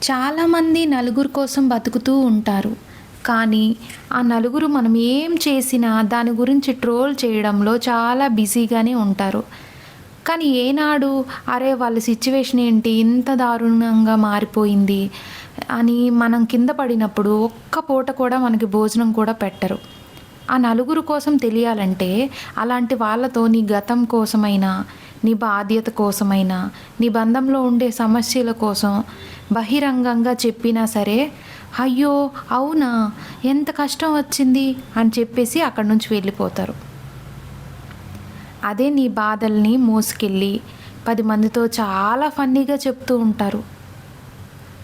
చాలామంది నలుగురు కోసం బతుకుతూ ఉంటారు. కానీ ఆ నలుగురు మనం ఏం చేసినా దాని గురించి ట్రోల్ చేయడంలో చాలా బిజీగానే ఉంటారు. కానీ ఏనాడు అరే వాళ్ళ సిచ్యువేషన్ ఏంటి ఇంత దారుణంగా మారిపోయింది అని మనం కింద పడినప్పుడు ఒక్క పూట కూడా మనకి భోజనం కూడా పెట్టరు. ఆ నలుగురు కోసం తెలియాలంటే అలాంటి వాళ్ళతో నీ గతం కోసమైనా, నీ బాధ్యత కోసమైనా, నీ బంధంలో ఉండే సమస్యల కోసం బహిరంగంగా చెప్పినా సరే, అయ్యో అవునా ఎంత కష్టం వచ్చింది అని చెప్పేసి అక్కడి నుంచి వెళ్ళిపోతారు. అదే నీ బాధల్ని మోసుకెళ్ళి 10 మందితో చాలా ఫన్నీగా చెప్తూ ఉంటారు.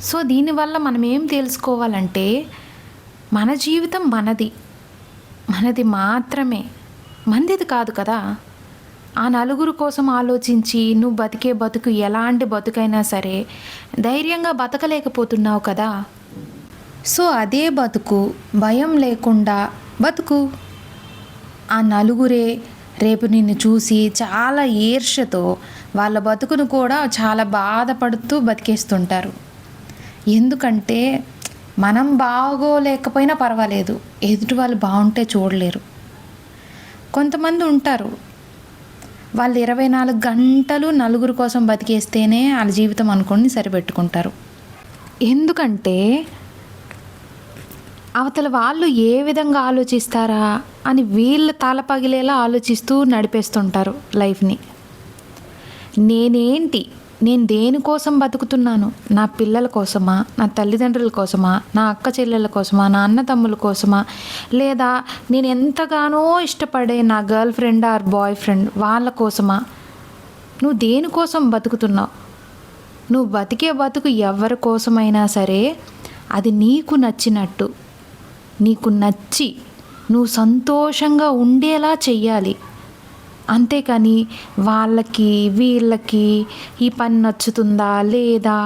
సో దీనివల్ల మనం ఏం తెలుసుకోవాలంటే మన జీవితం మనది మాత్రమే, మందిది కాదు కదా. ఆ నలుగురు కోసం ఆలోచించి నువ్వు బతికే బతుకు ఎలాంటి బతుకైనా సరే ధైర్యంగా బతకలేకపోతున్నావు కదా. సో అదే బతుకు భయం లేకుండా బతుకు. ఆ నలుగురే రేపు నిన్ను చూసి చాలా ఈర్ష్యతో వాళ్ళ బతుకును కూడా చాలా బాధపడుతూ బతికేస్తుంటారు. ఎందుకంటే మనం బాగోలేకపోయినా పర్వాలేదు, ఎదుటి వాళ్ళు బాగుంటే చూడలేరు. కొంతమంది ఉంటారు, వాళ్ళు 24 గంటలు నలుగురు కోసం బతికేస్తేనే వాళ్ళ జీవితం అనుకొని సరిపెట్టుకుంటారు. ఎందుకంటే అవతల వాళ్ళు ఏ విధంగా ఆలోచిస్తారా అని వీళ్ళ తల పగిలేలా ఆలోచిస్తూ నడిపేస్తుంటారు లైఫ్ని. నేను దేనికోసం బతుకుతున్నాను? నా పిల్లల కోసమా, నా తల్లిదండ్రుల కోసమా, నా అక్క చెల్లెల కోసమా, నా అన్న తమ్ముల కోసమా, లేదా నేను ఎంతగానో ఇష్టపడే నా girl friend or boy friend వాళ్ళ కోసమా? నువ్వు దేనికోసం బతుకుతున్నావు? నువ్వు బతికే బతుకు ఎవరి కోసమైనా సరే అది నీకు నచ్చినట్టు, నీకు నచ్చి నువ్వు సంతోషంగా ఉండేలా చెయ్యాలి. అంతేకాని వీళ్ళకి ఈ పని నచ్చుతుందా లేదా,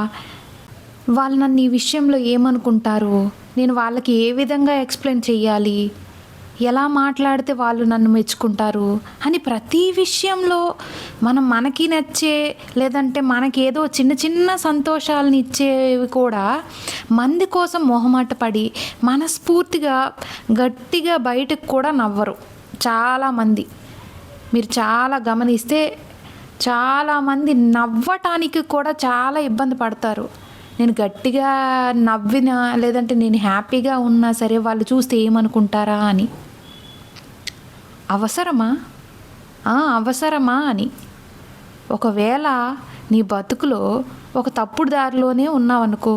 వాళ్ళు నన్ను ఈ విషయంలో ఏమనుకుంటారు, నేను వాళ్ళకి ఏ విధంగా ఎక్స్ప్లెయిన్ చెయ్యాలి, ఎలా మాట్లాడితే వాళ్ళు నన్ను మెచ్చుకుంటారు అని ప్రతి విషయంలో మనకి నచ్చే లేదంటే మనకేదో చిన్న చిన్న సంతోషాలను ఇచ్చేవి కూడా మంది కోసం మొహమాట పడి మనస్ఫూర్తిగా గట్టిగా బయటకు కూడా నవ్వరు చాలామంది. మీరు చాలా గమనిస్తే చాలామంది నవ్వటానికి కూడా చాలా ఇబ్బంది పడతారు. నేను గట్టిగా నవ్వినా లేదంటే నేను హ్యాపీగా ఉన్నా సరే వాళ్ళు చూస్తే ఏమనుకుంటారా అని. అవసరమా అని. ఒకవేళ నీ బతుకులో ఒక తప్పుడు దారిలోనే ఉన్నావనుకో,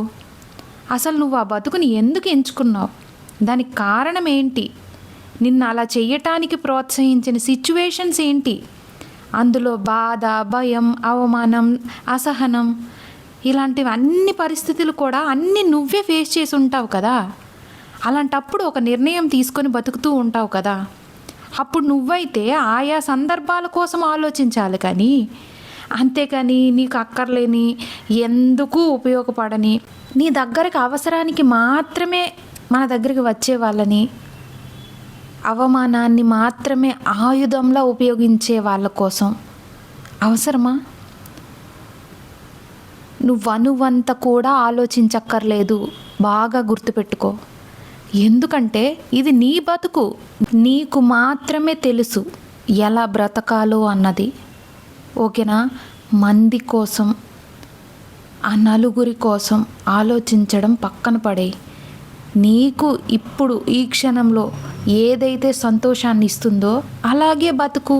అసలు నువ్వు ఆ బతుకుని ఎందుకు ఎంచుకున్నావు? దానికి కారణం ఏంటి? నిన్ను అలా చెయ్యటానికి ప్రోత్సహించిన సిచ్యువేషన్స్ ఏంటి? అందులో బాధ, భయం, అవమానం, అసహనం ఇలాంటివి అన్ని పరిస్థితులు కూడా అన్నీ నువ్వే ఫేస్ చేసి ఉంటావు కదా. అలాంటప్పుడు ఒక నిర్ణయం తీసుకొని బతుకుతూ ఉంటావు కదా. అప్పుడు నువ్వైతే ఆయా సందర్భాల కోసం ఆలోచించాలి కానీ, అంతేకాని నీకు అక్కర్లేని, ఎందుకు ఉపయోగపడని, నీ దగ్గరికి అవసరానికి మాత్రమే మన దగ్గరికి వచ్చే వాళ్ళని, అవమానాన్ని మాత్రమే ఆయుధంలా ఉపయోగించే వాళ్ళ కోసం అవసరమా? నువ్వంత కూడా ఆలోచించక్కర్లేదు. బాగా గుర్తుపెట్టుకో. ఎందుకంటే ఇది నీ బతుకు, నీకు మాత్రమే తెలుసు ఎలా బ్రతకాలో అన్నది. ఓకేనా? మంది కోసం, ఆ నలుగురి కోసం ఆలోచించడం పక్కన పడేయి. నీకు ఇప్పుడు ఈ క్షణంలో ఏదైతే సంతోషాన్ని ఇస్తుందో అలాగే బతుకు.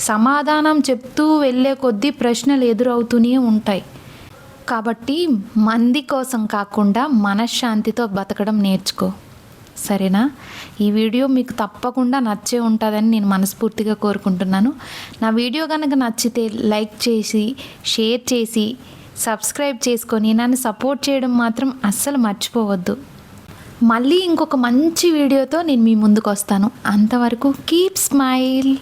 సమాధానం చెప్తూ వెళ్ళే కొద్దీ ప్రశ్నలు ఎదురవుతూనే ఉంటాయి. కాబట్టి మంది కోసం కాకుండా మనశ్శాంతితో బతకడం నేర్చుకో. సరేనా? ఈ వీడియో మీకు తప్పకుండా నచ్చే ఉంటుందని నేను మనస్ఫూర్తిగా కోరుకుంటున్నాను. నా వీడియో కనుక నచ్చితే లైక్ చేసి, షేర్ చేసి, సబ్స్క్రైబ్ చేసుకొని నన్ను సపోర్ట్ చేయడం మాత్రం అస్సలు మర్చిపోవద్దు. మళ్ళీ ఇంకొక మంచి వీడియోతో నేను మీ ముందుకు వస్తాను. అంతవరకు కీప్ స్మైల్.